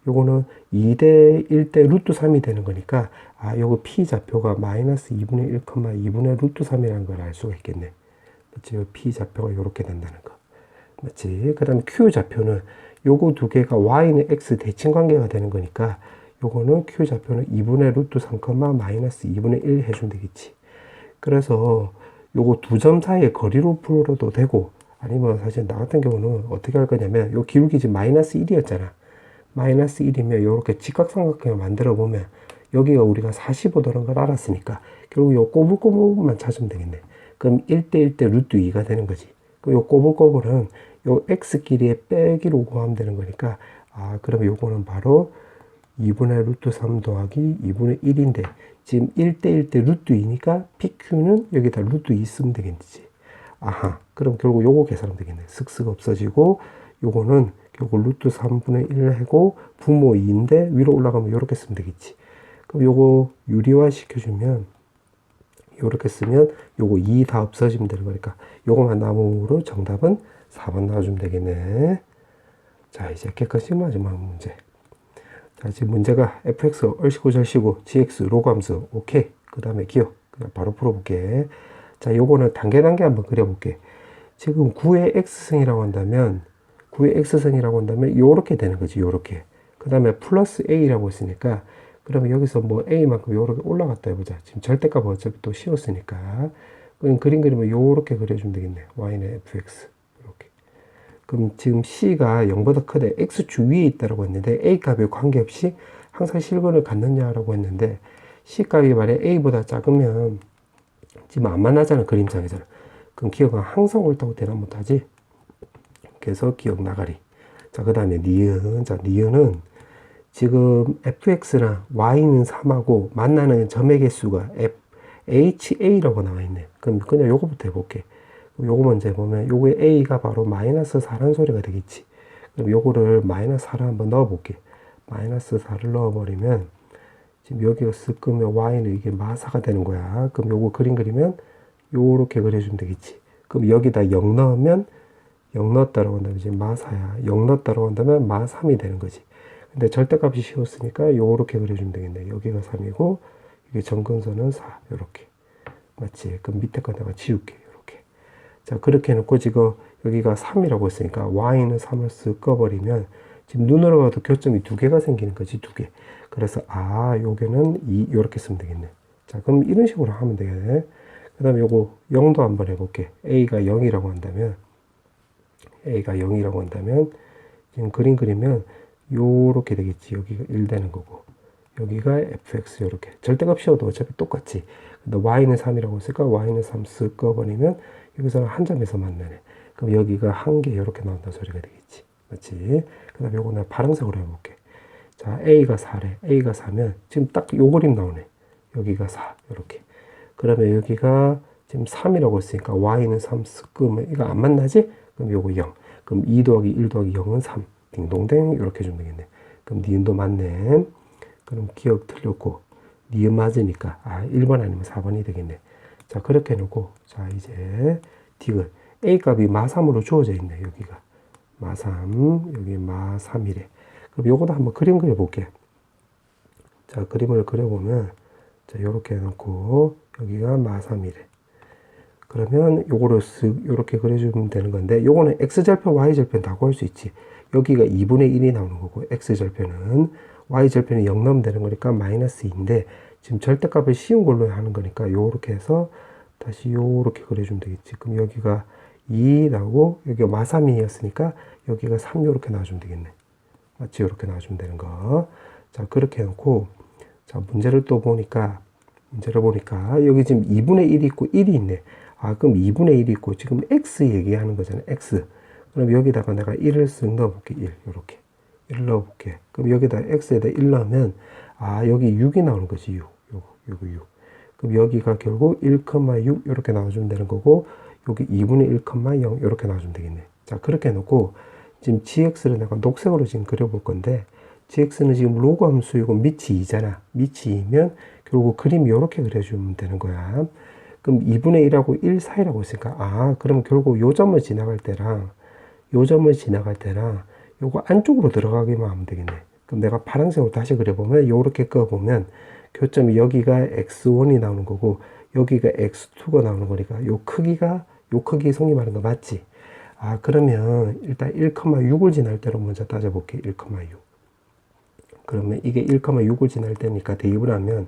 요거는 2대 1대 루트 3이 되는 거니까 요거 P 좌표가 마이너스 2분의 1, 2분의 루트 3이라는 걸 알 수가 있겠네. 맞지? P 좌표가 요렇게 된다는 거. 맞지? 그 다음에 Q 좌표는 요거 두 개가 y는 x 대칭 관계가 되는 거니까 요거는 q 좌표는 2분의 루트 3, 마이너스 2분의 1 해주면 되겠지. 그래서 요거 두 점 사이의 거리로 풀어도 되고, 아니면 사실 나 같은 경우는 어떻게 할 거냐면, 요 기울기 지금 마이너스 1이었잖아. 마이너스 1이면 요렇게 직각삼각형을 만들어 보면 여기가 우리가 45도라는 걸 알았으니까 결국 요 꼬불꼬불만 찾으면 되겠네. 그럼 1대1 대 루트 2가 되는 거지. 그럼 요 꼬불꼬불은 요 x끼리의 빼기로 구하면 되는 거니까, 그럼 요거는 바로 2분의 루트 3 더하기 2분의 1인데, 지금 1대1 대 루트 2니까 PQ는 여기다 루트 2 쓰면 되겠지. 그럼 결국 요거 계산하면 되겠네. 슥슥 없어지고, 요거는 결국 루트 3분의 1 하고 분모 2인데 위로 올라가면 요렇게 쓰면 되겠지. 그럼 요거 유리화 시켜주면 요렇게 쓰면 요거 2 다 없어지면 되는 거니까 요거만 남으므로 정답은 4번 나와주면 되겠네. 자, 이제 객관식 마지막 문제. 자, 지금 문제가 fx 얼씨구 절씨구 gx 로그함수 오케이. 그 다음에 기억 그냥 바로 풀어볼게. 자, 요거는 단계 한번 그려볼게. 지금 9의 x승이라고 한다면 요렇게 되는 거지. 요렇게. 그 다음에 플러스 a라고 했으니까 그러면 여기서 뭐 a만큼 요렇게 올라갔다 해보자. 지금 절대값 어차피 또 씌웠으니까 그럼 그림 그리면 요렇게 그려주면 되겠네. y는 fx 이렇게. 그럼 지금 c가 0보다 크대 x축 위에 있다라고 했는데 a 값에 관계없이 항상 실근을 갖느냐라고 했는데 c 값이 만약 a보다 작으면 지금 안 만나잖아. 그림상에서는. 그럼 기억은 항상 옳다고 대답 못하지. 그래서 기억 나가리. 자, 그 다음에 니은. 자, 니은은 지금 fx랑 y는 3하고 만나는 점의 개수가 ha라고 나와 있네. 그럼 그냥 요거부터 해볼게. 요거 먼저 해보면 요거의 a가 바로 마이너스 4라는 소리가 되겠지. 그럼 요거를 마이너스 4를 한번 넣어볼게. 마이너스 4를 넣어버리면 지금 여기가 쓱 끄면 y는 이게 마사가 되는 거야. 그럼 요거 그림 그리면 요렇게 그려주면 되겠지. 그럼 여기다 0 넣으면 0 넣었다라고 한다면 이제 마4야. 0 넣었다라고 한다면 마3이 되는 거지. 근데 절대값이 씌웠으니까 요렇게 그려주면 되겠네. 여기가 3이고 이게 점근선은 4. 요렇게. 맞지? 그럼 밑에 거 내가 지울게. 요렇게. 자, 그렇게 해놓고 지금 여기가 3이라고 했으니까 y는 3을 쓱 꺼버리면 지금 눈으로 봐도 교점이 두 개가 생기는 거지. 두 개. 그래서 요게는 2 요렇게 쓰면 되겠네. 자, 그럼 이런 식으로 하면 되겠네. 그 다음에 요거 0도 한번 해볼게. a가 0이라고 한다면 지금 그림 그리면 요렇게 되겠지. 여기가 1 되는 거고 여기가 fx 요렇게. 절대값 씌워도 어차피 똑같지. 근데 y는 3이라고 했으니까 y는 3 쓱 꺼버리면 여기서는 한 점에서 만나네. 그럼 여기가 한 개 요렇게 나온다는 소리가 되겠지. 맞지? 그 다음에 요거 내가 파란색으로 해볼게. 자, a가 4래. a가 4면 지금 딱 요 그림 나오네. 여기가 4 요렇게. 그러면 여기가 지금 3이라고 했으니까 y는 3 쓱 끄면 이거 안 만나지? 그럼 요거 0. 그럼 2 더하기 1 더하기 0은 3. 딩동댕 이렇게 해주면 되겠네. 그럼 니은도 맞네. 그럼 기억 틀렸고 니은 맞으니까 1번 아니면 4번이 되겠네. 자, 그렇게 해놓고 자, 이제 디귿 a 값이 마3으로 주어져 있네. 여기가 마3 여기 마3이래. 그럼 요거도 한번 그림 그려볼게. 자, 그림을 그려보면 자, 요렇게 해놓고 여기가 마3이래. 그러면 요거를 쓱 요렇게 그려주면 되는 건데 요거는 x절편 y절편 다 구할 수 있지. 여기가 2분의 1이 나오는 거고 x절편은 y절편이 0 넣으면 되는 거니까 마이너스 2인데 지금 절대값을 씌운 걸로 하는 거니까 요렇게 해서 다시 요렇게 그려주면 되겠지. 그럼 여기가 2 나오고 여기가 마3이었으니까 여기가 3 요렇게 나와주면 되겠네. 맞지? 요렇게 나와주면 되는 거. 자, 그렇게 해놓고 자, 문제를 보니까 여기 지금 2분의 1이 있고 1이 있네. 그럼 2분의 1이 있고 지금 x 얘기하는 거잖아. x. 그럼 여기다가 내가 1을 쓱 넣어볼게. 1 요렇게 1 넣어볼게. 그럼 여기다 x에다 1 넣으면 여기 6이 나오는 거지. 6 요거 6. 그럼 여기가 결국 1,6 이렇게 나와주면 되는 거고 여기 2분의 1,0 이렇게 나와주면 되겠네. 자, 그렇게 해놓고 지금 gx를 내가 녹색으로 지금 그려볼 건데 gx는 지금 로그 함수이고 밑이 2잖아. 밑이 2면 결국 그림이 이렇게 그려주면 되는 거야. 그럼 2분의 1하고 1 사이라고 했으니까 그럼 결국 요 점을 지나갈 때랑 요거 안쪽으로 들어가기만 하면 되겠네. 그럼 내가 파란색으로 다시 그려보면 요렇게 꺼보면 교점이 여기가 x1이 나오는 거고 여기가 x2가 나오는 거니까 요 크기 성립하는 거 맞지? 그러면 일단 1,6을 지날 때로 먼저 따져볼게. 1,6. 그러면 이게 1,6을 지날 때니까 대입을 하면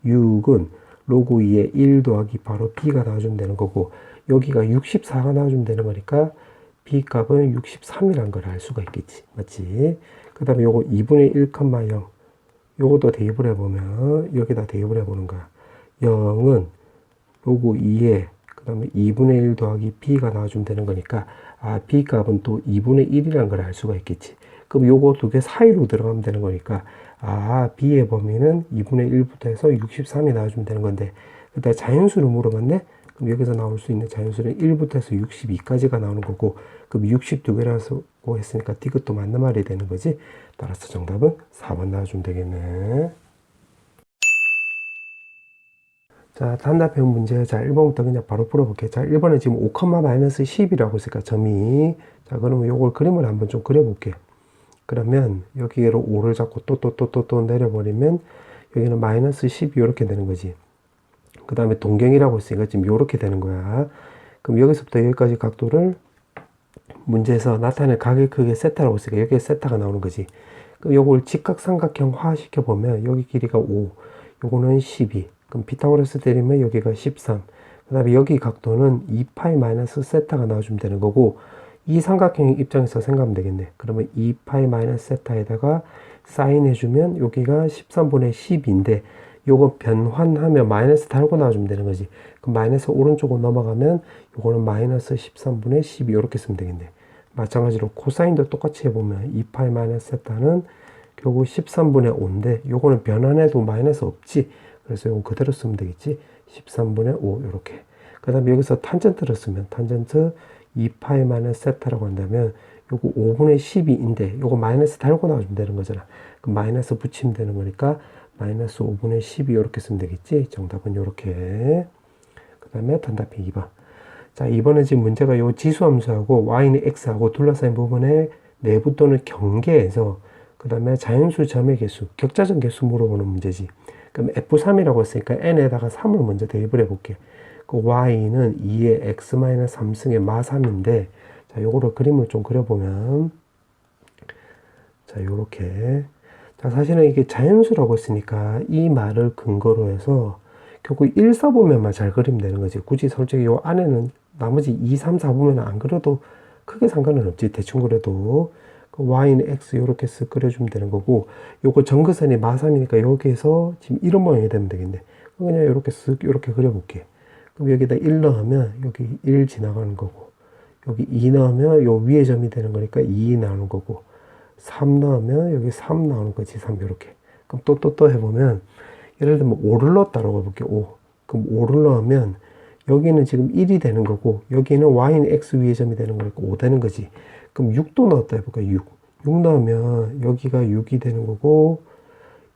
6은 로그 2에 1 더하기 바로 b가 나와주면 되는 거고, 여기가 64가 나와주면 되는 거니까 b 값은 63이란 걸 알 수가 있겠지. 맞지? 그 다음에 요거 2분의 1,0 요것도 대입을 해보면 여기다 대입을 해보는 거야. 0은 로그 2에 그 다음에 2분의 1 더하기 b가 나와주면 되는 거니까 b 값은 또 2분의 1이란 걸 알 수가 있겠지. 그럼 요거 두 개 사이로 들어가면 되는 거니까 b의 범위는 2분의 1부터 해서 63이 나와주면 되는 건데, 일단 자연수를 물어봤네. 그럼 여기서 나올 수 있는 자연수는 1부터 해서 62까지가 나오는 거고, 그럼 62개라고 했으니까 디귿도 맞는 말이 되는 거지. 따라서 정답은 4번 나와주면 되겠네. 자, 단답형 문제. 자, 1번부터 그냥 바로 풀어볼게요. 자, 1번은 지금 5,-10이라고 있으니까 점이. 자, 그러면 요걸 그림을 한번 좀 그려볼게요. 그러면 여기로 5를 잡고 또 내려버리면 여기는 마이너스 10이 이렇게 되는 거지. 그 다음에 동경이라고 했으니까 지금 이렇게 되는 거야. 그럼 여기서부터 여기까지 각도를 문제에서 나타낼 각의 크기 세타라고 했으니까 여기에 세타가 나오는 거지. 그럼 요걸 직각삼각형화 시켜보면 여기 길이가 5, 요거는 12. 그럼 피타고라스 때리면 여기가 13. 그 다음에 여기 각도는 2파이 마이너스 세타가 나와주면 되는 거고, 이 삼각형 입장에서 생각하면 되겠네. 그러면 2파이 마이너스 세타에다가 사인 해주면 여기가 13분의 10인데 요거 변환하면 마이너스 달고 나와주면 되는 거지. 그럼 마이너스 오른쪽으로 넘어가면 요거는 마이너스 13분의 12 이렇게 쓰면 되겠네. 마찬가지로 코사인도 똑같이 해보면 2파이 마이너스 세타는 결국 13분의 5인데 요거는 변환해도 마이너스 없지. 그래서 이거 그대로 쓰면 되겠지. 13분의 5 이렇게. 그 다음에 여기서 탄젠트를 쓰면 탄젠트 2파이 마이너스 세타라고 한다면 요거 5분의 12인데 요거 마이너스 달고 나와주면 되는 거잖아. 그럼 마이너스 붙이면 되는 거니까 마이너스 5분의 12 이렇게 쓰면 되겠지. 정답은 이렇게. 그 다음에 단답형 2번. 자, 이번에 지금 문제가 요 지수함수하고 y는 x하고 둘러싸인 부분의 내부 또는 경계에서 그 다음에 자연수 점의 개수, 격자점 개수 물어보는 문제지. 그럼 F3이라고 했으니까 n에다가 3을 먼저 대입을 해볼게. 그 y는 2의 x-3승의 마3인데, 자, 요거를 그림을 좀 그려보면, 자, 요렇게. 자, 사실은 이게 자연수라고 했으니까 이 말을 근거로 해서 결국 1, 4보면만 잘 그리면 되는 거지. 굳이 솔직히 요 안에는 나머지 2, 3, 4보면 안 그려도 크게 상관은 없지. 대충 그래도. 그 y는 x 요렇게 쓱 그려주면 되는 거고, 요거 정근선이 마3이니까 여기에서 지금 이런 모양이 되면 되겠네. 그냥 요렇게 쓱 요렇게 그려볼게. 그럼 여기다 1 넣으면 여기 1 지나가는 거고, 여기 2 넣으면 요 위에 점이 되는 거니까 2 나오는 거고, 3 넣으면 여기 3 나오는 거지. 3 요렇게. 그럼 또 해보면 예를 들면 5를 넣었다라고 해볼게요. 5. 그럼 5를 넣으면 여기는 지금 1이 되는 거고, 여기는 y는 x 위에 점이 되는 거니까 5 되는 거지. 그럼 6도 넣었다 해볼까? 6. 6 넣으면 여기가 6이 되는 거고,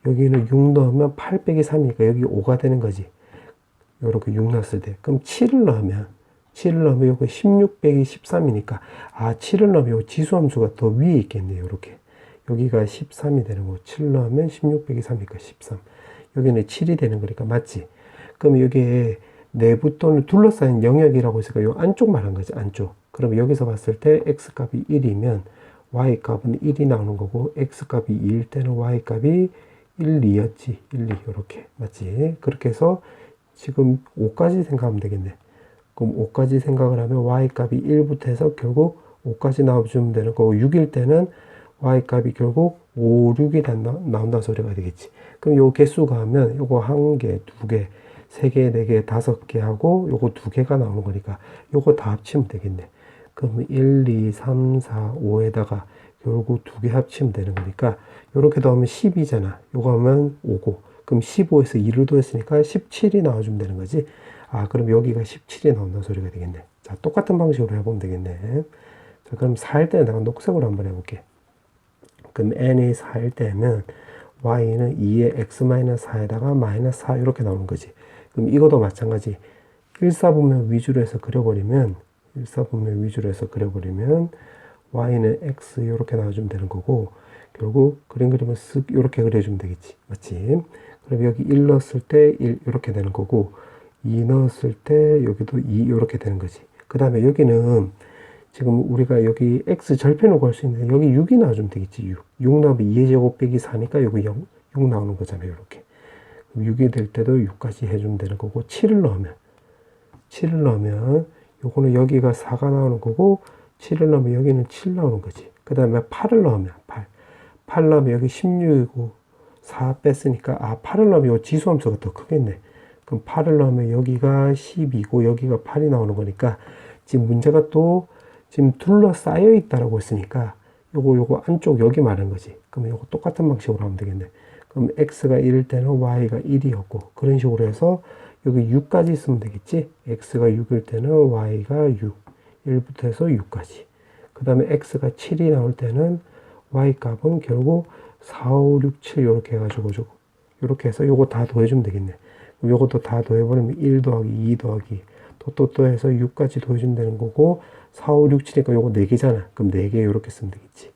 여기는 6 넣으면 8 빼기 3이니까 여기 5가 되는 거지. 요렇게 6 넣었을 때. 그럼 7을 넣으면 요거 16 빼기 13이니까, 7을 넣으면 요 지수함수가 더 위에 있겠네요. 요렇게. 여기가 13이 되는 거고, 7 넣으면 16 빼기 3이니까 13. 여기는 7이 되는 거니까 맞지? 그럼 여기에 내부 또는 둘러싸인 영역이라고 했으니까 요 안쪽 말한 거지, 안쪽. 그럼 여기서 봤을 때 x값이 1이면 y값은 1이 나오는 거고, x값이 2일 때는 y값이 1, 2였지. 1, 2 이렇게. 맞지? 그렇게 해서 지금 5까지 생각하면 되겠네. 그럼 5까지 생각을 하면 y값이 1부터 해서 결국 5까지 나와주면 되는 거고, 6일 때는 y값이 결국 5, 6이 나온다는 소리가 되겠지. 그럼 요 개수가 하면 요거 1개, 2개, 3개, 4개, 5개 하고 요거 2개가 나오는 거니까 요거 다 합치면 되겠네. 그러면 1, 2, 3, 4, 5에다가 결국 2개 합치면 되는 거니까 요렇게 더하면 10이잖아. 요거 하면 5고, 그럼 15에서 2를 더했으니까 17이 나와주면 되는 거지. 그럼 여기가 17이 나온다는 소리가 되겠네. 자, 똑같은 방식으로 해보면 되겠네. 자, 그럼 4일 때 내가 녹색으로 한번 해볼게. 그럼 n이 4일 때면 y는 2의 x-4에다가 마이너스 4 이렇게 나오는 거지. 그럼 이것도 마찬가지. 1사분면 위주로 해서 그려버리면 y는 x 이렇게 나와주면 되는 거고, 결국 그림 그리면 쓱 이렇게 그려주면 되겠지. 맞지? 그럼 여기 1 넣었을 때 1 이렇게 되는 거고, 2 넣었을 때 여기도 2 이렇게 되는 거지. 그 다음에 여기는 지금 우리가 여기 x 절편을 구할 수 있는데 여기 6이 나와주면 되겠지. 6 나오면 2의 제곱 빼기 4니까 여기 6 나오는 거잖아요. 이렇게 6이 될 때도 6까지 해주면 되는 거고 7을 넣으면 요거는 여기가 4가 나오는 거고 7을 넣으면 여기는 7 나오는 거지. 그 다음에 8을 넣으면 8 넣으면 여기 16이고 4 뺐으니까 8을 넣으면 요 지수함수가 더 크겠네. 그럼 8을 넣으면 여기가 12고 여기가 8이 나오는 거니까 지금 문제가 또 지금 둘러싸여 있다라고 했으니까 요거 안쪽 여기 말하는 거지. 그러면 요거 똑같은 방식으로 하면 되겠네. 그럼 x가 1일 때는 y가 1이었고 그런 식으로 해서 여기 6까지 있으면 되겠지. x가 6일 때는 y가 6 1부터 해서 6까지. 그 다음에 x가 7이 나올 때는 y 값은 결국 4, 5, 6, 7 이렇게 해가지고 이렇게 해서 요거 다 더해주면 되겠네. 그럼 요것도 다 더해버리면 1 더하기 2 더하기 또 해서 6까지 더해주면 되는 거고 4, 5, 6, 7이니까 요거 4개잖아. 그럼 4개 이렇게 쓰면 되겠지.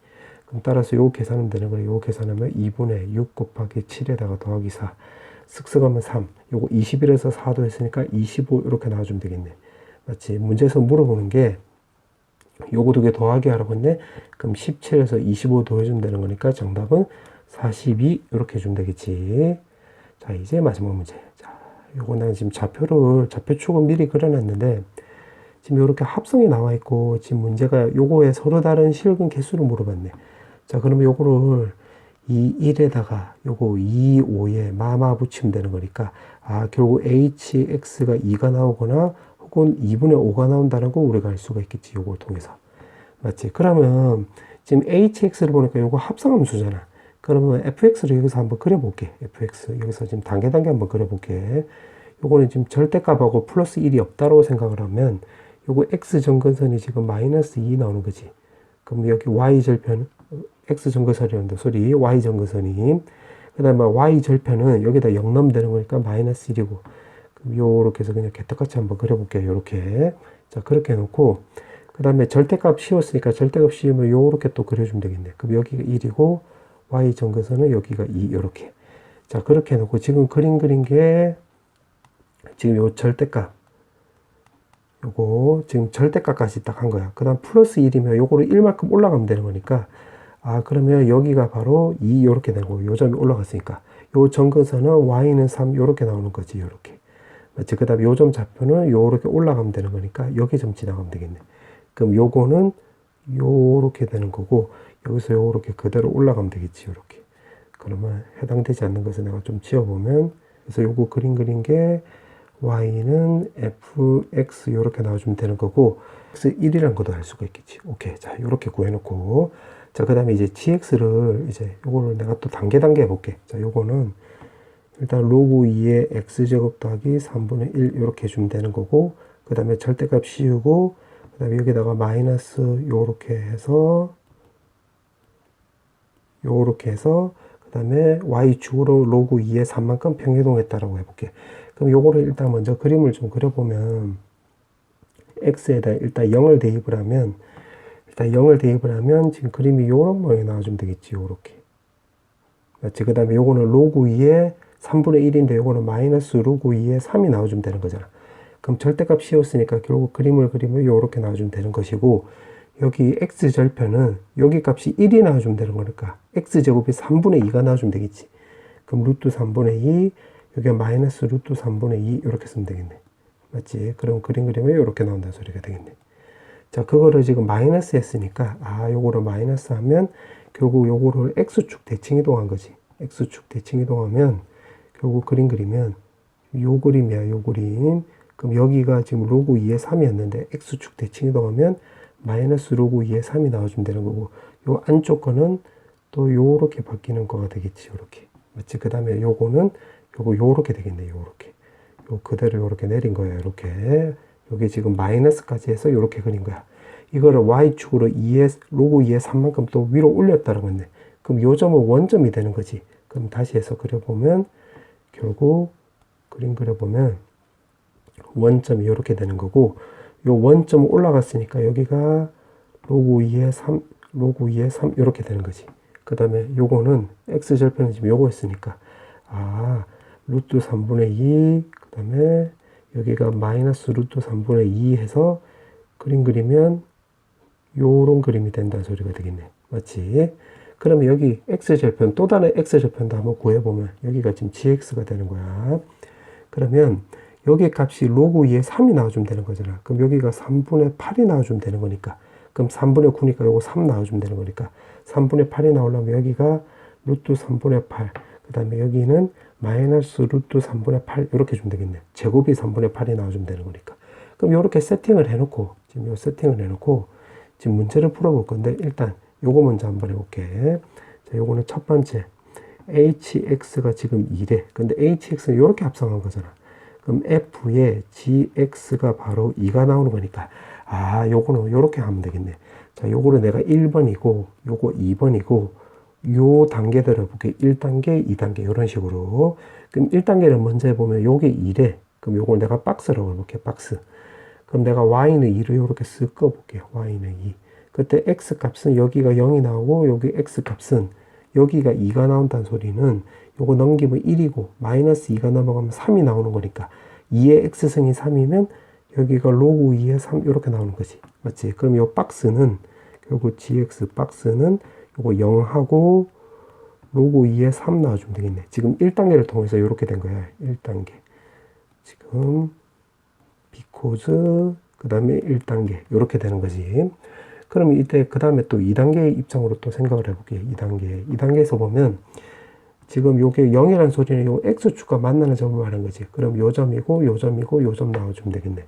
그럼 따라서 요거 계산하면 되는 거야. 요거 계산하면 2분의 6 곱하기 7에다가 더하기 4 쓱쓱하면 3 요거 21에서 4도 했으니까 25 이렇게 나와주면 되겠네. 맞지? 문제에서 물어보는 게 요거 2개 더하기 하라고 했네. 그럼 17에서 25 더해주면 되는 거니까 정답은 42 이렇게 해주면 되겠지. 자, 이제 마지막 문제. 자, 요거 난 지금 좌표축은 미리 그려놨는데 지금 이렇게 합성이 나와 있고 지금 문제가 요거에 서로 다른 실근 개수를 물어봤네. 자, 그러면 요거를 이 1에다가 요거 2, 5에 마마 붙이면 되는 거니까 결국 hx가 2가 나오거나 혹은 2분의 5가 나온다는 거 우리가 알 수가 있겠지. 요걸 통해서. 맞지? 그러면 지금 hx를 보니까 요거 합성함수잖아. 그러면 fx를 여기서 한번 그려볼게. fx. 여기서 지금 단계 한번 그려볼게. 요거는 지금 절대값하고 플러스 1이 없다고 생각을 하면 요거 x 점근선이 지금 마이너스 2 나오는 거지. 그럼 여기 y 절편, x 점근선이란다 소리, y 점근선이. 그 다음에 y 절편은 여기다 0 넣으면 되는 거니까 마이너스 1이고. 요렇게 해서 그냥 개떡같이 한번 그려볼게요. 요렇게. 자, 그렇게 해놓고, 그 다음에 절대값 씌웠으니까 절대값 씌우면 요렇게 또 그려주면 되겠네. 그럼 여기가 1이고, y 점근선은 여기가 2, 요렇게. 자, 그렇게 해놓고, 지금 그린 게, 지금 요 절대값. 요거, 지금 절대값까지 딱 한 거야. 그 다음 플러스 1이면 요거를 1만큼 올라가면 되는 거니까, 그러면 여기가 바로 2, 요렇게 되는 거고, 요 점이 올라갔으니까. 요 점근선은 y는 3, 요렇게 나오는 거지, 요렇게. 맞지? 그 다음에 요점 좌표는 요렇게 올라가면 되는 거니까 여기 점 지나가면 되겠네. 그럼 요거는 요렇게 되는 거고 여기서 요렇게 그대로 올라가면 되겠지. 요렇게. 그러면 해당되지 않는 것을 내가 좀 지워보면 그래서 요거 그린 게 y는 fx 요렇게 나와주면 되는 거고 x 1이라는 것도 알 수가 있겠지. 오케이. 자, 요렇게 구해놓고 자, 그 다음에 이제 gx를 이제 요거를 내가 또 단계 해볼게. 자, 요거는 일단 로그 2의 x제곱 더하기 3분의 1 이렇게 해주면 되는 거고 그 다음에 절대값 씌우고 그 다음에 여기다가 마이너스 요렇게 해서 그 다음에 y축으로 로그 2의 3만큼 평행이동했다라고 해볼게. 그럼 요거를 일단 먼저 그림을 좀 그려보면 x에다 일단 0을 대입을 하면 지금 그림이 요런 모양이 나와주면 되겠지. 요렇게. 맞지? 그 다음에 요거는 로그 2의 3분의 1인데 요거는 마이너스 로그 2의 3이 나와주면 되는 거잖아. 그럼 절대값 씌웠으니까 결국 그림을 그리면 요렇게 나와주면 되는 것이고 여기 x절편은 여기 값이 1이 나와주면 되는 거니까 x제곱이 3분의 2가 나와주면 되겠지. 그럼 루트 3분의 2 여기가 마이너스 루트 3분의 2 이렇게 쓰면 되겠네. 맞지? 그럼 그림 그리면 요렇게 나온다는 소리가 되겠네. 자, 그거를 지금 마이너스 했으니까 요거를 마이너스 하면 결국 요거를 x축 대칭 이동한 거지. x축 대칭 이동하면 결국 그림 그리면 요 그림이야. 요 그림. 그럼 여기가 지금 로그 2의 3이었는데 x축 대칭 이동하면 마이너스 로그 2의 3이 나와주면 되는 거고 요 안쪽 거는 또 요렇게 바뀌는 거가 되겠지. 요렇게. 맞지? 그 다음에 요거는 요렇게 되겠네. 요렇게. 요 그대로 요렇게 내린 거야. 요렇게. 여기 지금 마이너스까지 해서 요렇게 그린 거야. 이거를 y축으로 로그 2의 3만큼 또 위로 올렸다는 건데 그럼 요 점은 원점이 되는 거지. 그럼 다시 해서 그려보면 결국 그림 그려보면 원점이 이렇게 되는 거고 요 원점 올라갔으니까 여기가 로그 2의 3 이렇게 되는 거지. 그 다음에 요거는 x절편은 지금 요거 했으니까 루트 3분의 2 그 다음에 여기가 마이너스 루트 3분의 2 해서 그림 그리면 요런 그림이 된다는 소리가 되겠네. 맞지? 그러면 여기 x절편, 또 다른 x절편도 한번 구해보면 여기가 지금 gx가 되는 거야. 그러면 여기 값이 로그 2에 3이 나와주면 되는 거잖아. 그럼 여기가 3분의 8이 나와주면 되는 거니까. 그럼 3분의 9니까 요거 3 나와주면 되는 거니까. 3분의 8이 나오려면 여기가 루트 3분의 8. 그 다음에 여기는 마이너스 루트 3분의 8. 이렇게 주면 되겠네. 제곱이 3분의 8이 나와주면 되는 거니까. 그럼 이렇게 세팅을 해놓고, 지금 요 세팅을 해놓고, 지금 문제를 풀어볼 건데, 일단 요거 먼저 한번 해볼게. 자, 요거는 첫 번째. hx가 지금 2래. 근데 hx는 이렇게 합성한 거잖아. 그럼 f에 gx가 바로 2가 나오는 거니까, 아, 요거는 요렇게 하면 되겠네. 자, 요거를 내가 1번이고, 요거 2번이고, 요 단계대로 해볼게. 1단계, 2단계, 이런 식으로. 그럼 1단계를 먼저 해보면 요게 2래. 그럼 요걸 내가 박스라고 해볼게. 박스. 그럼 내가 y는 2를 요렇게 쓱 꺼볼게요. y는 2. 그때 x 값은 여기가 0이 나오고, 여기 x 값은 여기가 2가 나온다는 소리는 요거 넘기면 1이고 마이너스 2가 넘어가면 3이 나오는 거니까 2의 x승이 3이면 여기가 로그 2의 3 이렇게 나오는 거지. 맞지? 그럼 요 박스는 결국 gx 박스는 요거 0하고 로그 2의 3 나와주면 되겠네. 지금 1단계를 통해서 이렇게 된 거야. 1단계. 지금 because 그 다음에 1단계 이렇게 되는 거지. 그럼 이때 그 다음에 또 2단계 입장으로 또 생각을 해볼게요. 2단계에서 보면 지금 요게 0이라는 소리는 요 x축과 만나는 점을 말하는 거지. 그럼 요 점이고 요 점이고 요 점 나와주면 되겠네.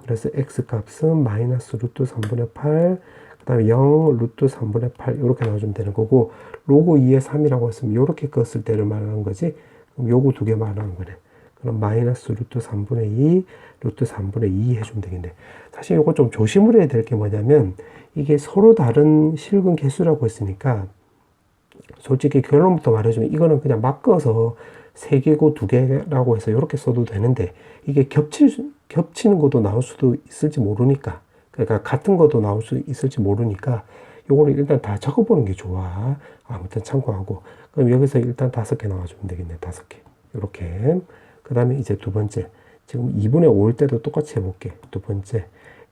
그래서 x 값은 마이너스 루트 3분의 8, 그 다음에 0 루트 3분의 8 이렇게 나와주면 되는 거고, 로그 2의 3이라고 했으면 요렇게 껐을 때를 말하는 거지. 그럼 요거 두 개 말하는 거네. 그럼 마이너스 루트 3분의 2, 루트 3분의 2 해주면 되겠네. 사실 요거 좀 조심을 해야 될 게 뭐냐면, 이게 서로 다른 실근 개수라고 했으니까, 솔직히 결론부터 말해주면 이거는 그냥 막 꺼서 3개고 2개라고 해서 이렇게 써도 되는데, 이게 겹치는 것도 나올 수도 있을지 모르니까, 그러니까 같은 것도 나올 수 있을지 모르니까 요거를 일단 다 적어보는 게 좋아. 아무튼 참고하고. 그럼 여기서 일단 5개 나와주면 되겠네. 5개 이렇게. 그 다음에 이제 두 번째, 지금 2분의 5일 때도 똑같이 해볼게. 두 번째,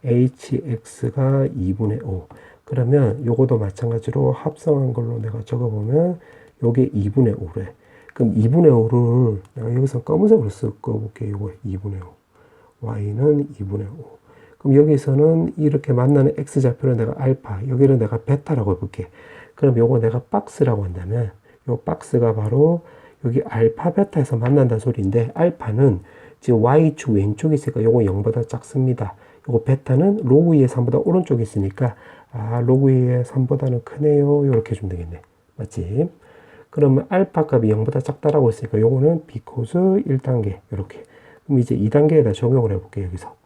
hx가 2분의 5. 그러면 요거도 마찬가지로 합성한 걸로 내가 적어보면 요게 2분의 5래. 그럼 2분의 5를 내가 여기서 검은색으로 써볼게. 요거 2분의 5. y는 2분의 5. 그럼 여기서는 이렇게 만나는 x좌표를 내가 알파, 여기를 내가 베타라고 해볼게. 그럼 요거 내가 박스라고 한다면 요 박스가 바로 여기 알파 베타에서 만난다는 소리인데, 알파는 지금 y축 왼쪽에 있으니까 요거 0보다 작습니다. 요거 베타는 로그 2의 3보다 오른쪽에 있으니까, 아, 로그 2의 3보다는 크네요. 요렇게 해주면 되겠네. 맞지? 그러면 알파 값이 0보다 작다라고 했으니까 요거는 because 1단계. 요렇게. 그럼 이제 2단계에다 적용을 해볼게요. 여기서.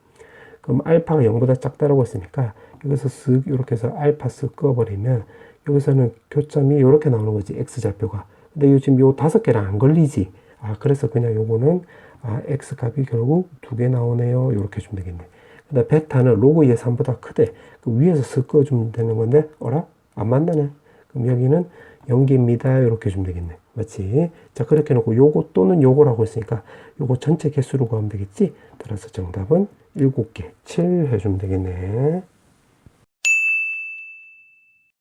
그럼 알파가 0보다 작다라고 했으니까 여기서 쓱 이렇게 해서 알파 쓱 꺼버리면 여기서는 교점이 이렇게 나오는 거지. x좌표가. 근데 요즘 요 5개랑 안 걸리지. 아, 그래서 그냥 요거는, 아, x 값이 결국 2개 나오네요. 이렇게 해주면 되겠네. 근데 베타는 로그 2의 3보다 크대. 그 위에서 쓱 꺼주면 되는 건데, 어라? 안 만나네. 그럼 여기는 0개입니다. 이렇게 해주면 되겠네. 맞지? 자, 그렇게 해놓고 요거 또는 요거라고 했으니까 요거 전체 개수로 구하면 되겠지? 따라서 정답은 7개, 7 해주면 되겠네.